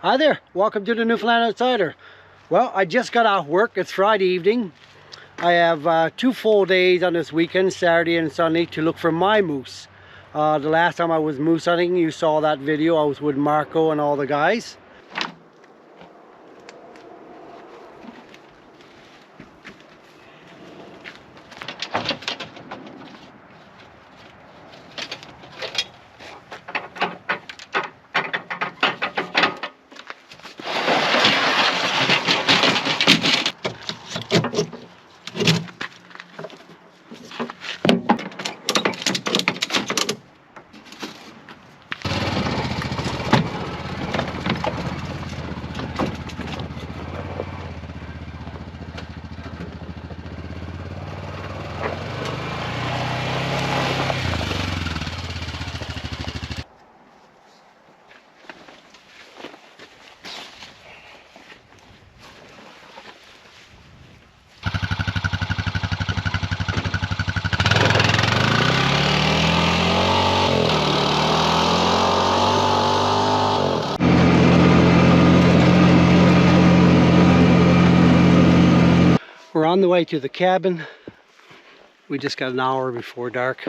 Hi there, welcome to the Newfoundland Outsider. Well, I just got off work. It's Friday evening. I have 2 full days on this weekend, Saturday and Sunday, to look for my moose. The last time I was moose hunting, you saw that video. I was with Marco and all the guys. We're on the way to the cabin. We just got an hour before dark.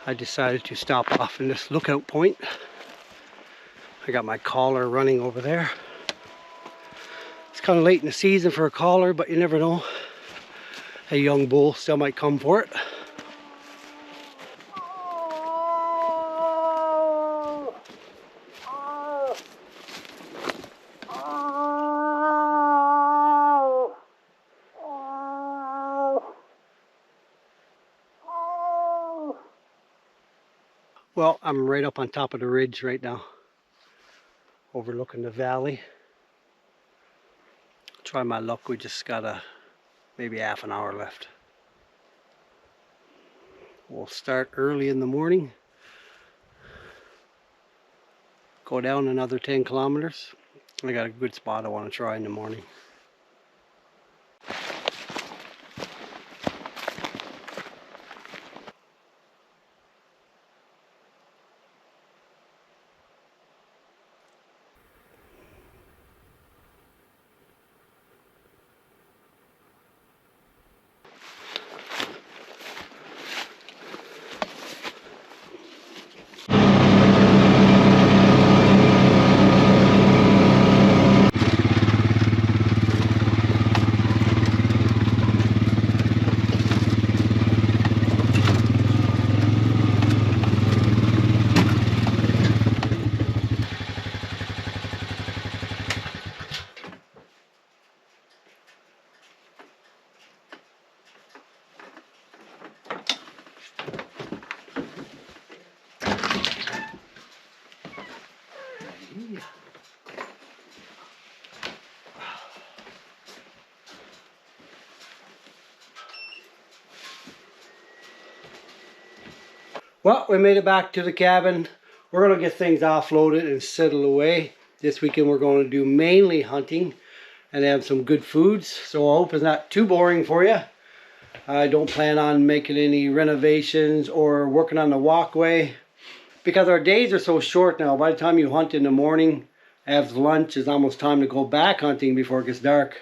I decided to stop off in this lookout point. I got my collar running over there. It's kind of late in the season for a collar, but you never know. A young bull still might come for it. Well, I'm right up on top of the ridge right now, overlooking the valley. Try my luck. We just got maybe half an hour left. We'll start early in the morning, go down another 10 kilometers. I got a good spot I want to try in the morning. Well, we made it back to the cabin. We're going to get things offloaded and settle away. This weekend we're going to do mainly hunting and have some good foods. So I hope it's not too boring for you. I don't plan on making any renovations or working on the walkway, because our days are so short now. By the time you hunt in the morning, have lunch, it's almost time to go back hunting before it gets dark.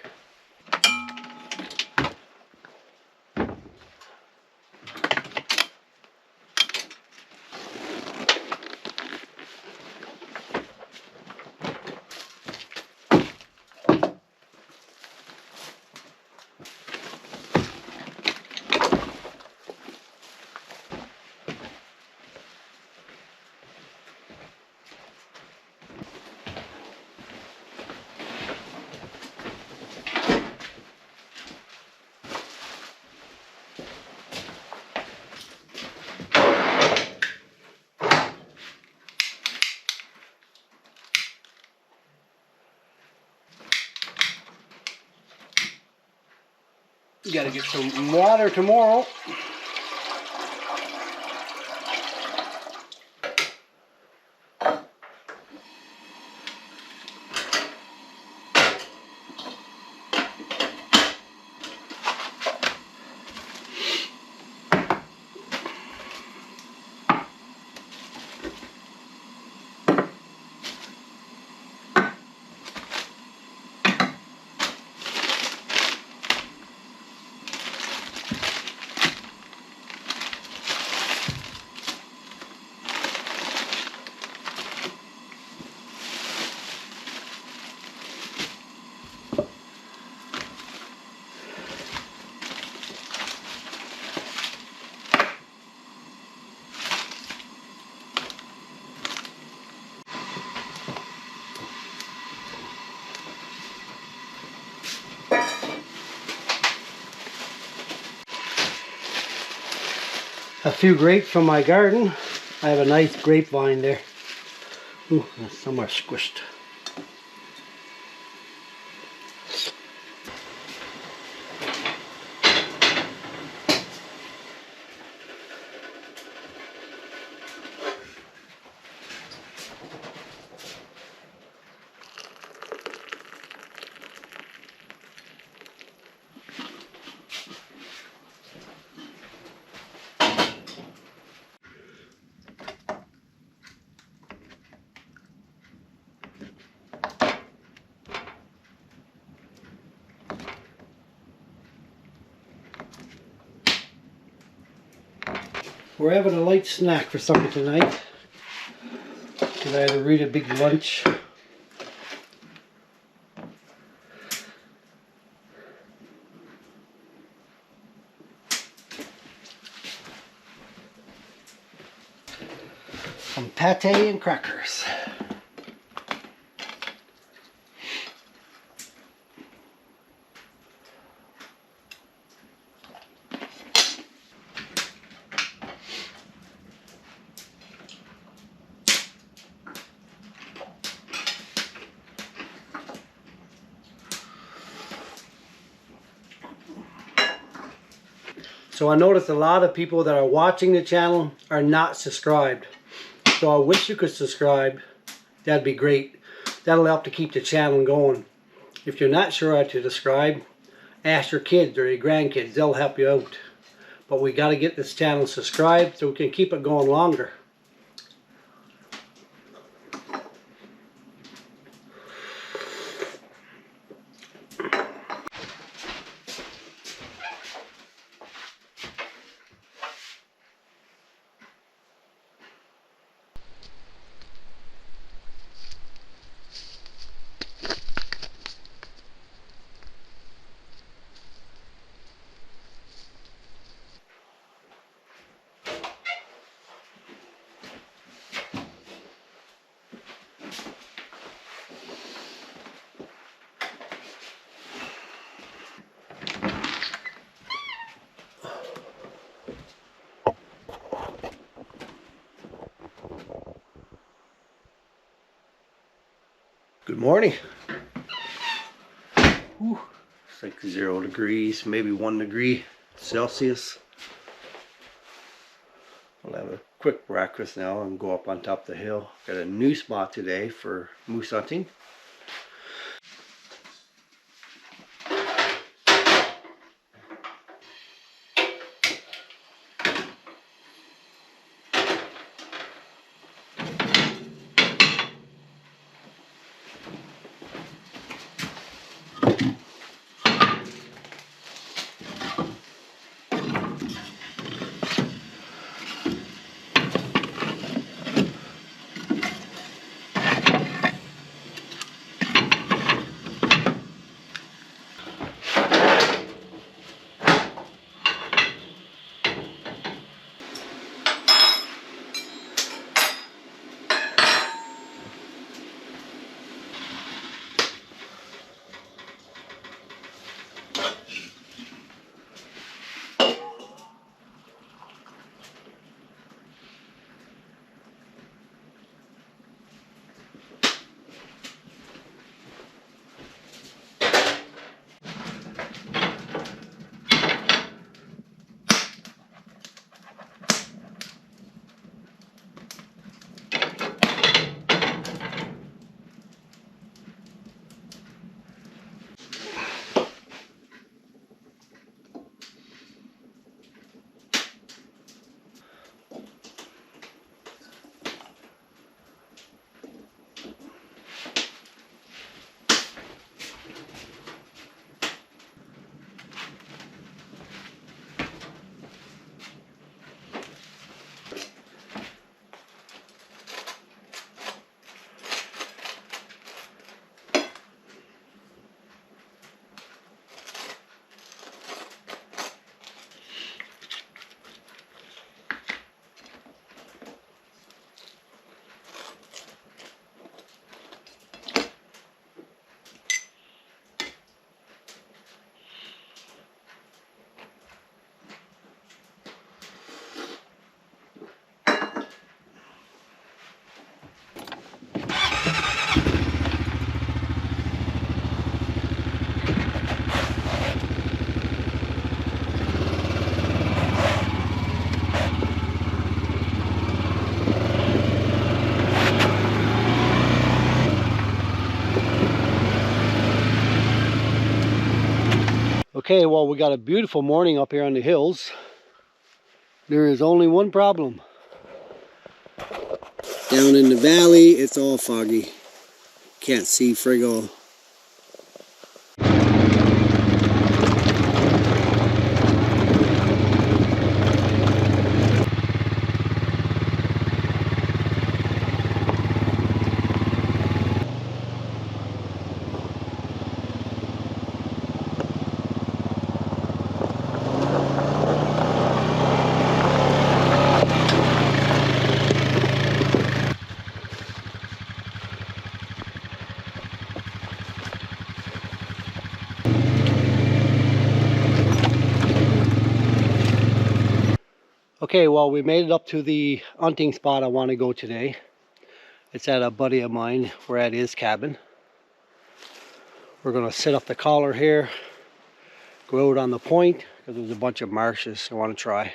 You gotta get some water tomorrow. a few grapes from my garden. I have a nice grapevine there. Ooh, some are squished. We're having a light snack for supper tonight. Because I had a really big lunch. Some pate and crackers. So I noticed a lot of people that are watching the channel are not subscribed. So I wish you could subscribe. That'd be great. That'll help to keep the channel going. If you're not sure how to subscribe, ask your kids or your grandkids. They'll help you out. But we got to get this channel subscribed so we can keep it going longer. Good morning. Whew. It's like 0 degrees, maybe 1 degree Celsius. I'll have a quick breakfast now and go up on top of the hill. Got a new spot today for moose hunting. Okay, well, we got a beautiful morning up here on the hills. There is only one problem. Down in the valley, it's all foggy. Can't see frig all. Okay, well, we made it up to the hunting spot I want to go today. It's at a buddy of mine. We're at his cabin. We're going to set up the collar here, go out on the point, because there's a bunch of marshes I want to try.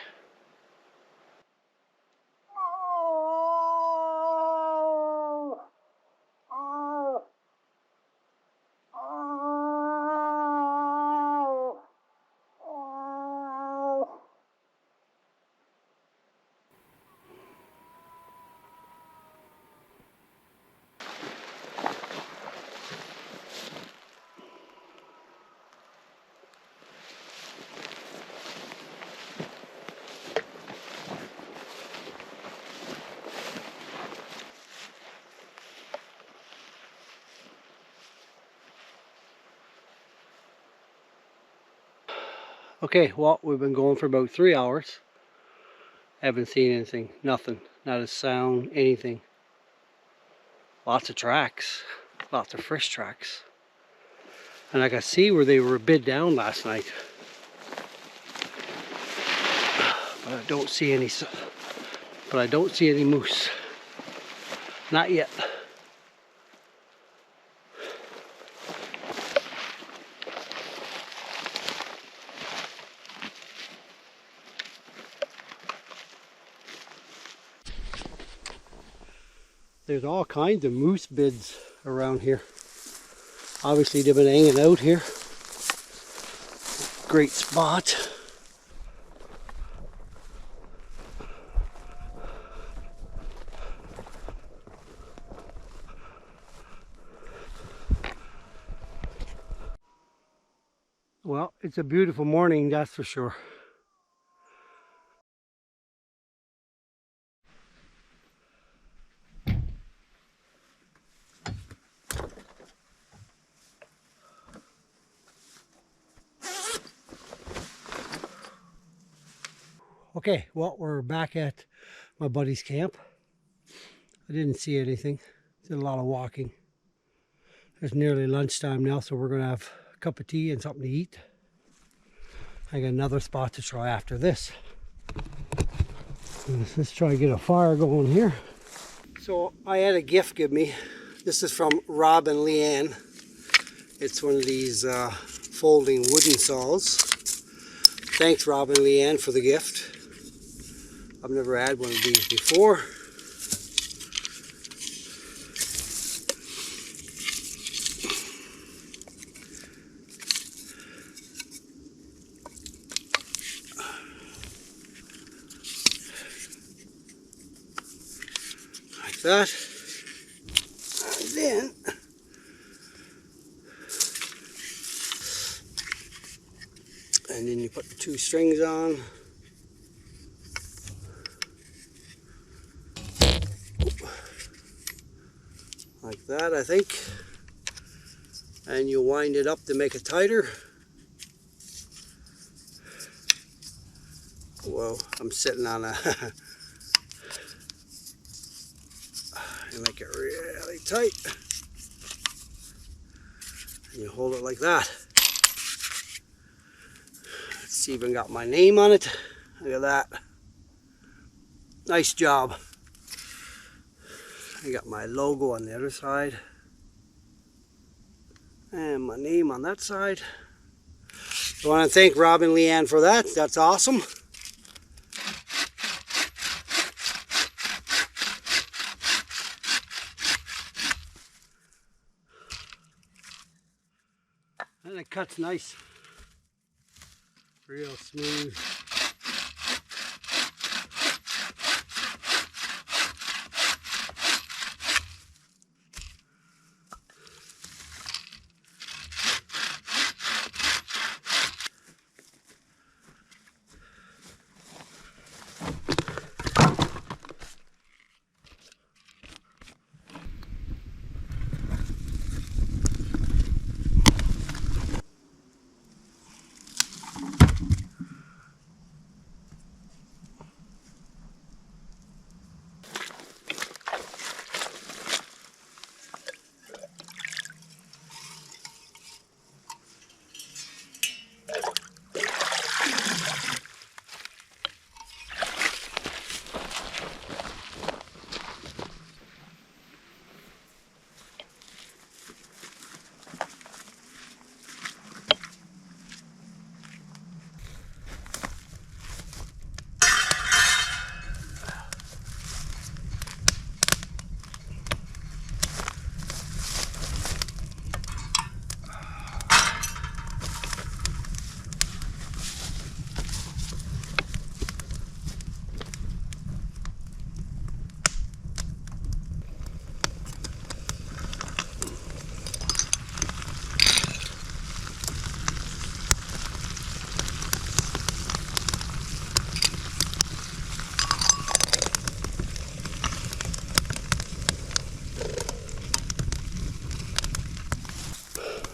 Okay, well, we've been going for about 3 hours. Haven't seen anything, nothing, not a sound, anything. Lots of tracks, lots of fresh tracks. And I could see where they were bid down last night. But I don't see any moose. Not yet. There's all kinds of moose bids around here. Obviously they've been hanging out here. Great spot. Well, it's a beautiful morning, that's for sure. Okay, well, we're back at my buddy's camp. I didn't see anything. Did a lot of walking. It's nearly lunchtime now, so we're going to have a cup of tea and something to eat. I got another spot to try after this. Let's try to get a fire going here. So I had a gift give me. This is from Rob and Leanne. It's one of these folding wooden saws. Thanks, Rob and Leanne, for the gift. I've never had one of these before. Like that. And then you put the 2 strings on. Like that, I think. And you wind it up to make it tighter. Whoa, I'm sitting on a you make it really tight. And you hold it like that. It's even got my name on it. Look at that. Nice job. I got my logo on the other side. And my name on that side. I want to thank Rob and Leanne for that. That's awesome. And it cuts nice. Real smooth.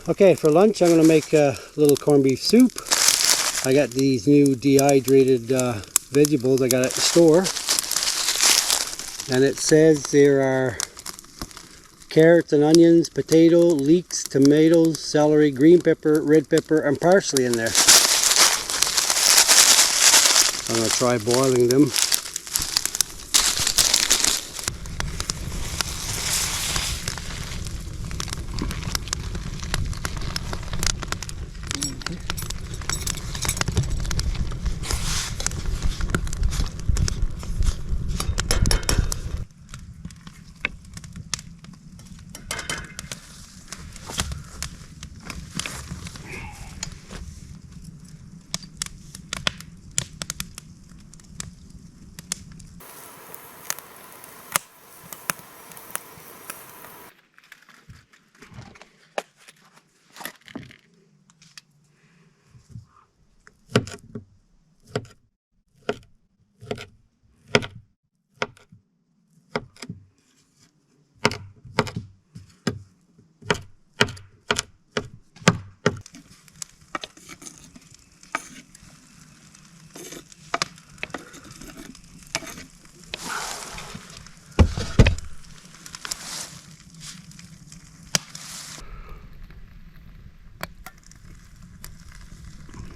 Okay, for lunch I'm going to make a little corned beef soup. I got these new dehydrated vegetables I got at the store. And it says there are carrots and onions, potato, leeks, tomatoes, celery, green pepper, red pepper, and parsley in there. I'm going to try boiling them.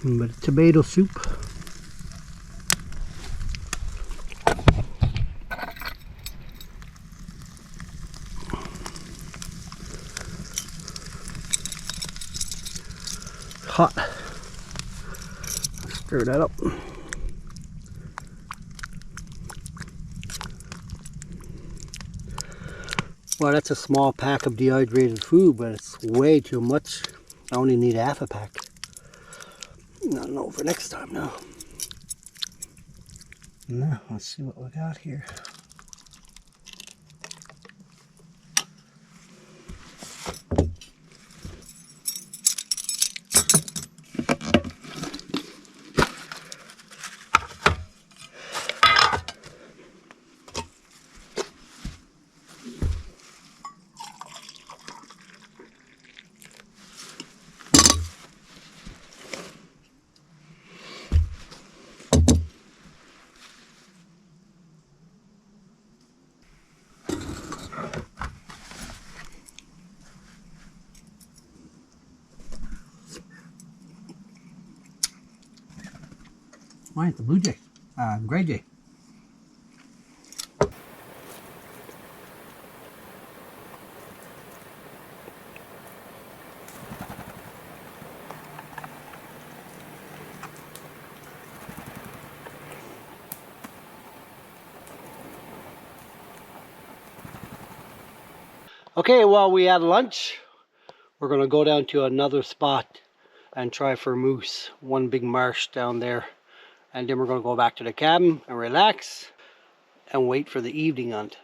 But a tomato soup. Hot. Stir that up. Well, that's a small pack of dehydrated food, but it's way too much. I only need half a pack. I don't know for next time now. Now, let's see what we got here. Why it's the blue jay? Gray jay. Okay, while we had lunch, we're going to go down to another spot and try for moose. One big marsh down there. And then we're going to go back to the cabin and relax and wait for the evening hunt.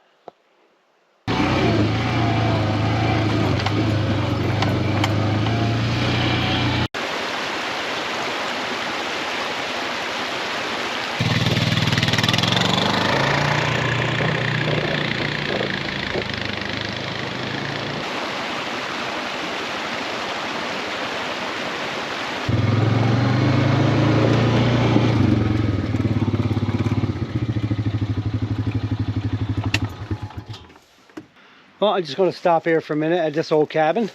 Well, I'm just going to stop here for a minute at this old cabin.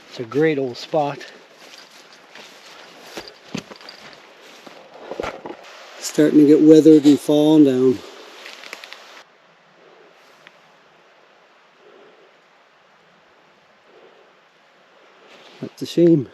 It's a great old spot. It's starting to get weathered and falling down. That's a shame.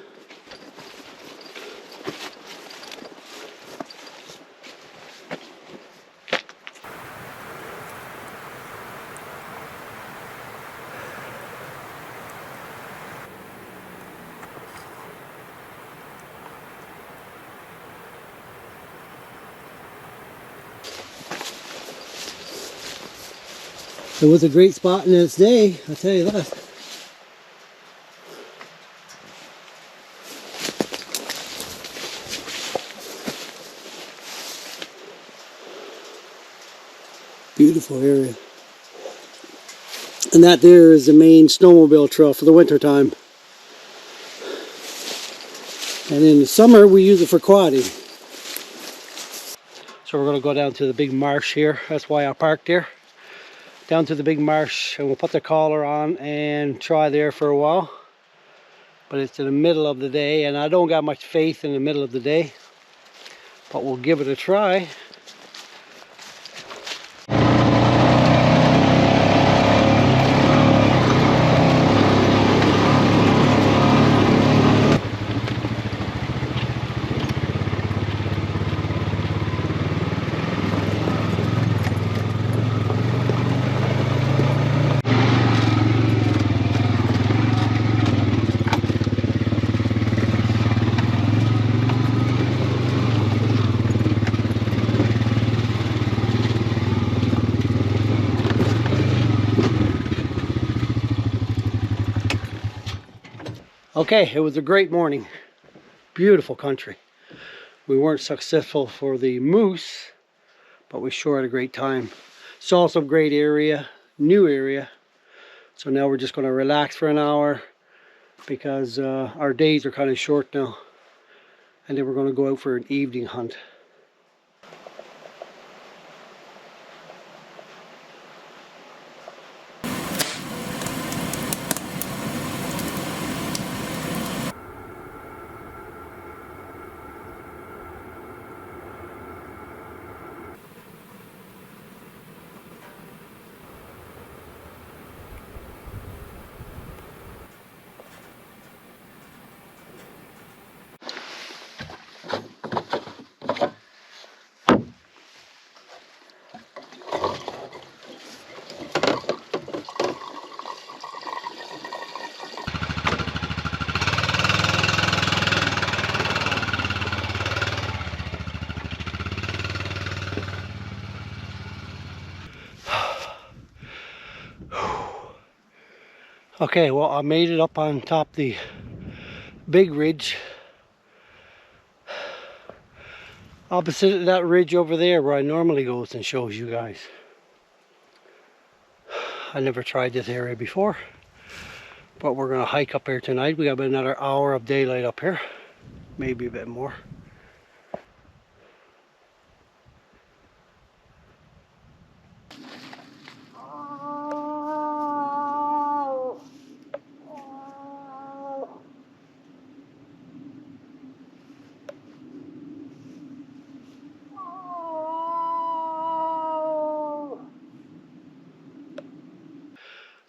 It was a great spot in its day, I'll tell you that. Beautiful area. And that there is the main snowmobile trail for the winter time. And in the summer we use it for quadding. So we're going to go down to the big marsh here. That's why I parked here. Down to the big marsh, and we'll put the collar on and try there for a while. But it's in the middle of the day, and I don't got much faith in the middle of the day. But we'll give it a try. Okay, it was a great morning. Beautiful country. We weren't successful for the moose, but we sure had a great time. Saw some great area, new area. So now we're just going to relax for an hour because our days are kind of short now. And then we're going to go out for an evening hunt. Okay, well, I made it up on top the big ridge. Opposite that ridge over there where I normally go and shows you guys. I never tried this area before, but we're going to hike up here tonight. We got about another hour of daylight up here, maybe a bit more.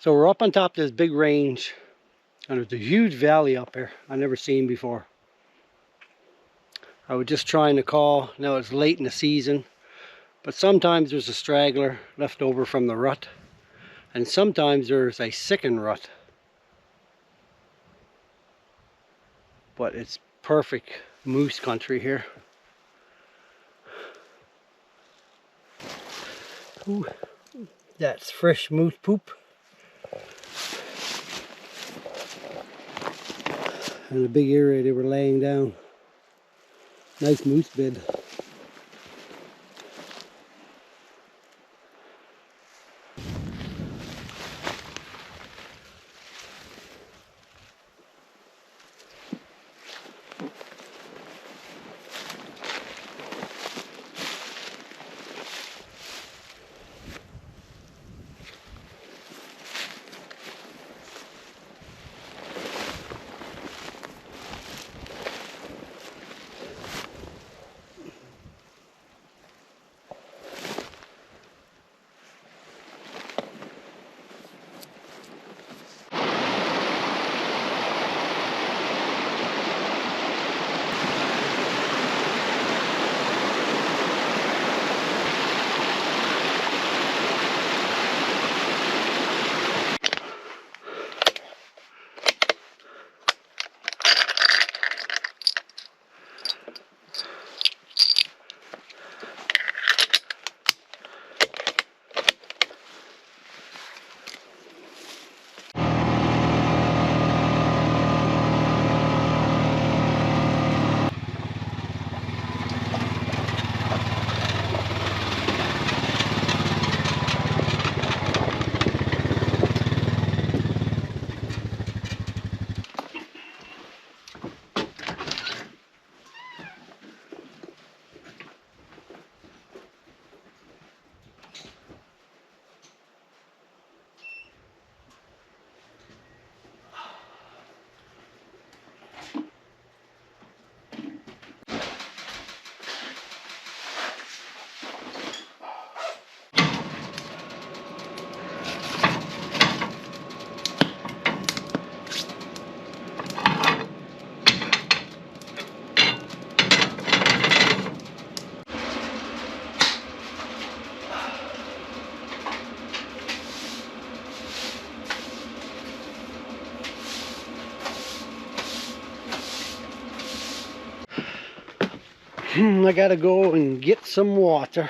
So we're up on top of this big range, and there's a huge valley up here I've never seen before. I was just trying to call. Now it's late in the season, but sometimes there's a straggler left over from the rut, and sometimes there's a sickened rut. but it's perfect moose country here. Ooh, that's fresh moose poop. And a big area they were laying down. Nice moose bed. I gotta go and get some water.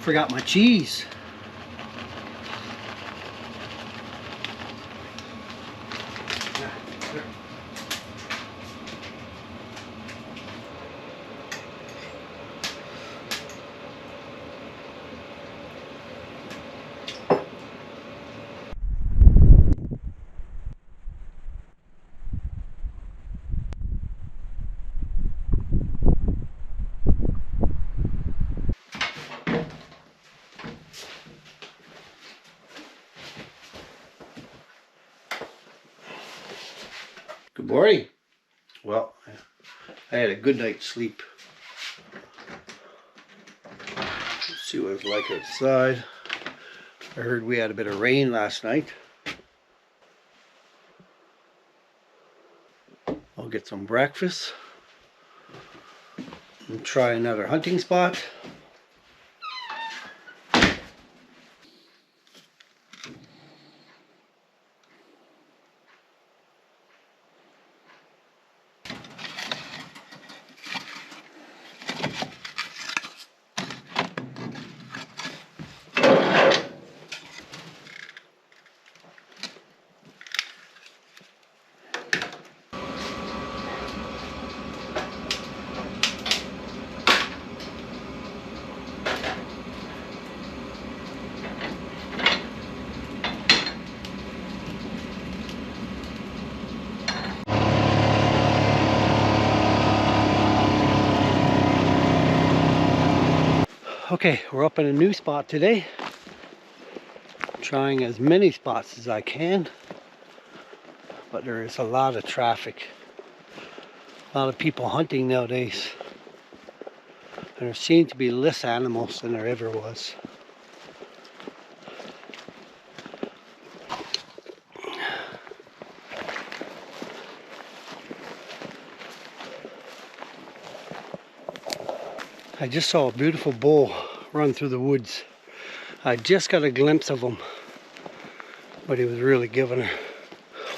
Forgot my cheese. morning. Well, I had a good night's sleep. Let's see what it's like outside. I heard we had a bit of rain last night. I'll get some breakfast and try another hunting spot. Okay, we're up in a new spot today. Trying as many spots as I can, but there is a lot of traffic. A lot of people hunting nowadays. And there seem to be less animals than there ever was. I just saw a beautiful bull run through the woods. I just got a glimpse of him, but he was really giving her.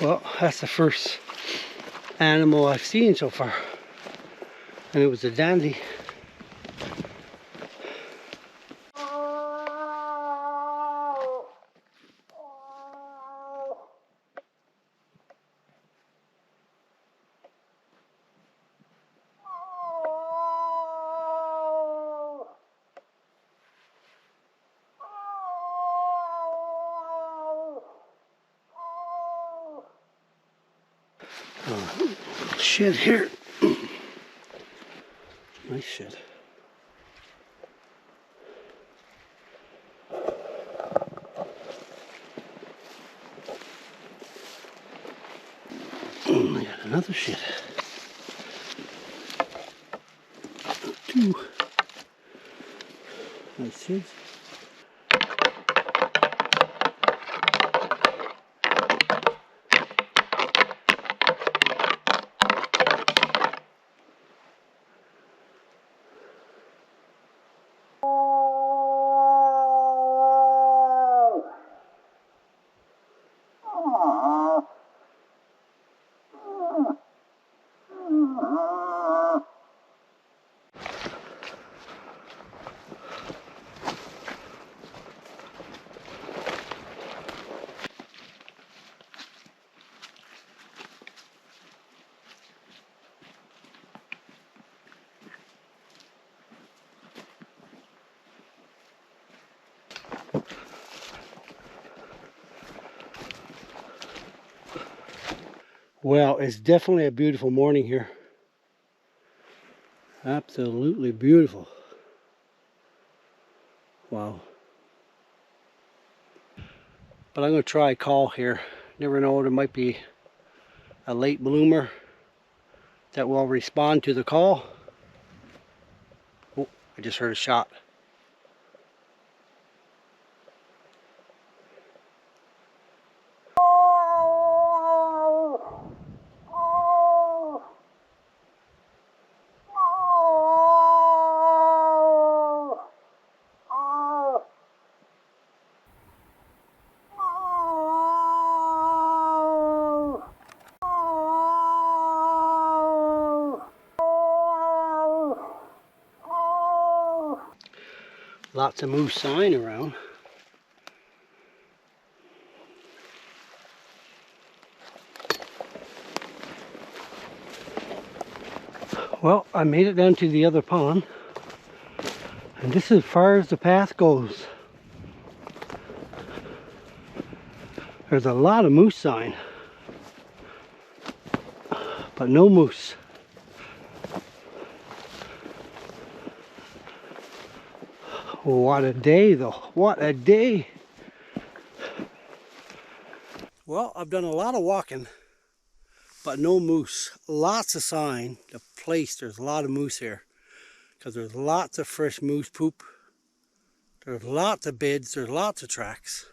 Well, that's the first animal I've seen so far, and it was a dandy. Oh, shit here. Nice shit. I got another shit. Two. Nice shit. Well, it's definitely a beautiful morning here. Absolutely beautiful. Wow. But I'm going to try a call here. Never know, there might be a late bloomer that will respond to the call. Oh, I just heard a shot. Lots of moose sign around. Well, I made it down to the other pond, and this is as far as the path goes. There's a lot of moose sign, but no moose. What a day though, what a day. Well, I've done a lot of walking, but no moose. Lots of sign. The place, there's a lot of moose here because there's lots of fresh moose poop. There's lots of beds, there's lots of tracks,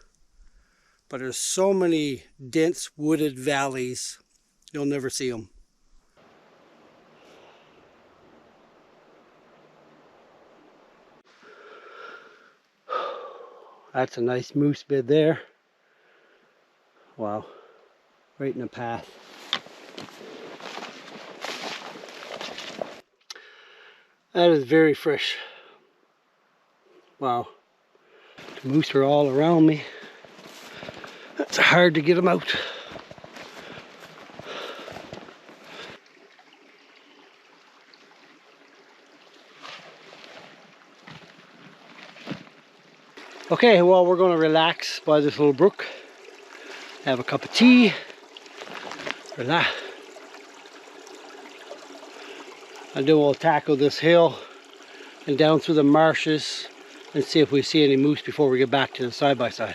but there's so many dense wooded valleys, you'll never see them. That's a nice moose bed there. Wow, right in the path. That is very fresh. Wow, the moose are all around me. It's hard to get them out. Okay, well, we're going to relax by this little brook, have a cup of tea, relax, and then we'll tackle this hill and down through the marshes and see if we see any moose before we get back to the side-by-side.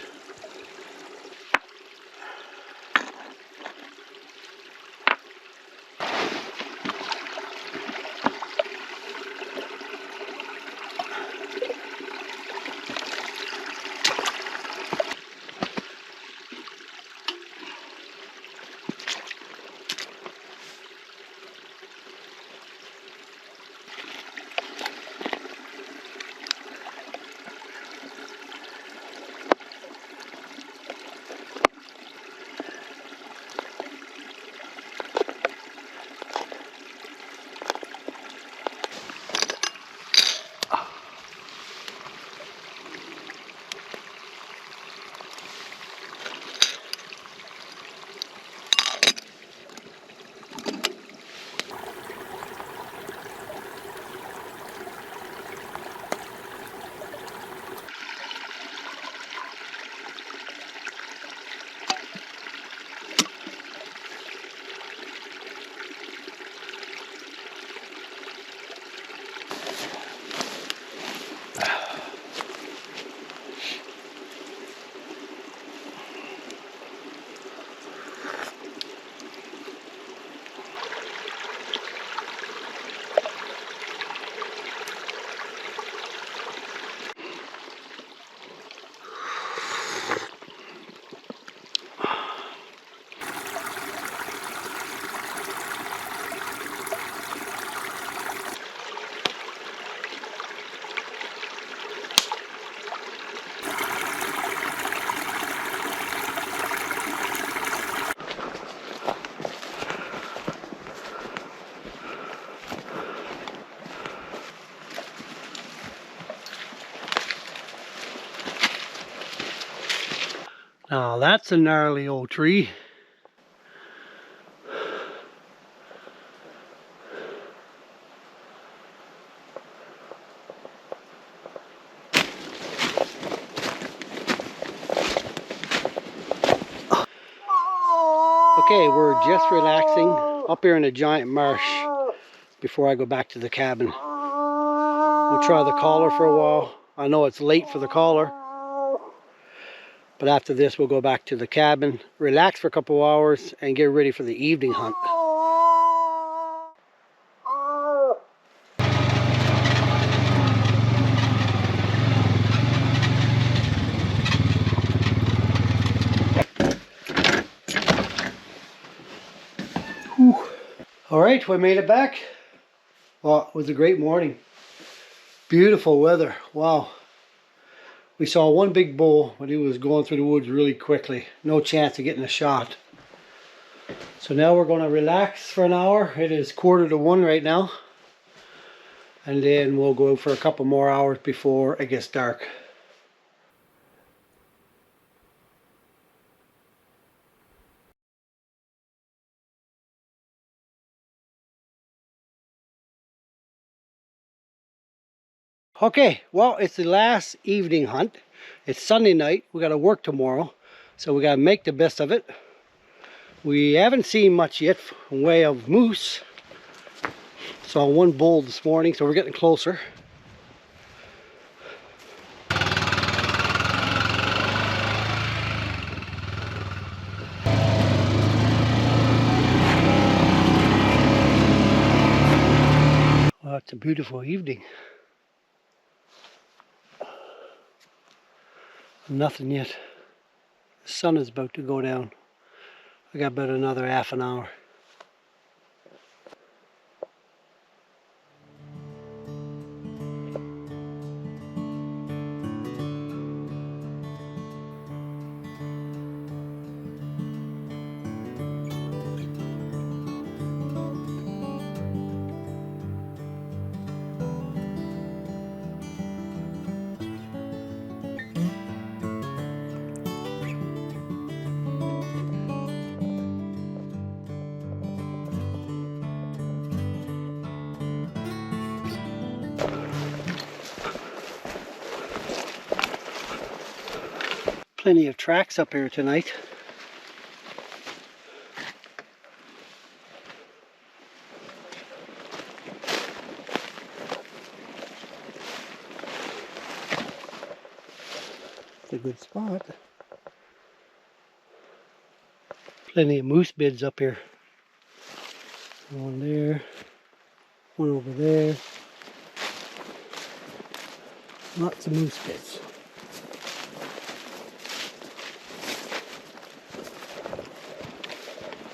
Now that's a gnarly old tree. Okay, we're just relaxing up here in a giant marsh before I go back to the cabin. We'll try the collar for a while. I know it's late for the collar, but after this we'll go back to the cabin, relax for a couple of hours, and get ready for the evening hunt. All right, we made it back. Well, it was a great morning. Beautiful weather. Wow. We saw one big bull, but he was going through the woods really quickly. No chance of getting a shot. So now we're going to relax for an hour. It is 1:45 right now. And then we'll go for a couple more hours before it gets dark. Okay, well, it's the last evening hunt. It's Sunday night. We got to work tomorrow, so we got to make the best of it. We haven't seen much yet in way of moose. Saw one bull this morning, so we're getting closer. a beautiful evening. Nothing yet. The sun is about to go down. I got about another half an hour. Plenty of tracks up here tonight. It's a good spot. Plenty of moose beds up here. One there, one over there. Lots of moose beds.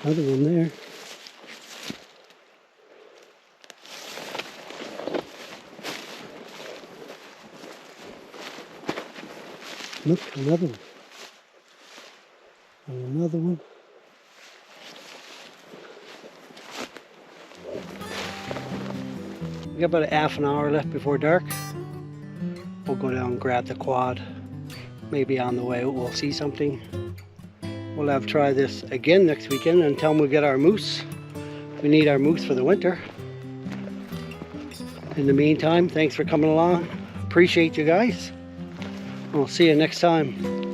Another one there. Look, another one. And another one. We got about a half an hour left before dark. We'll go down and grab the quad. Maybe on the way we'll see something. We'll have to try this again next weekend until we get our moose. We need our moose for the winter. In the meantime, thanks for coming along. Appreciate you guys. We'll see you next time.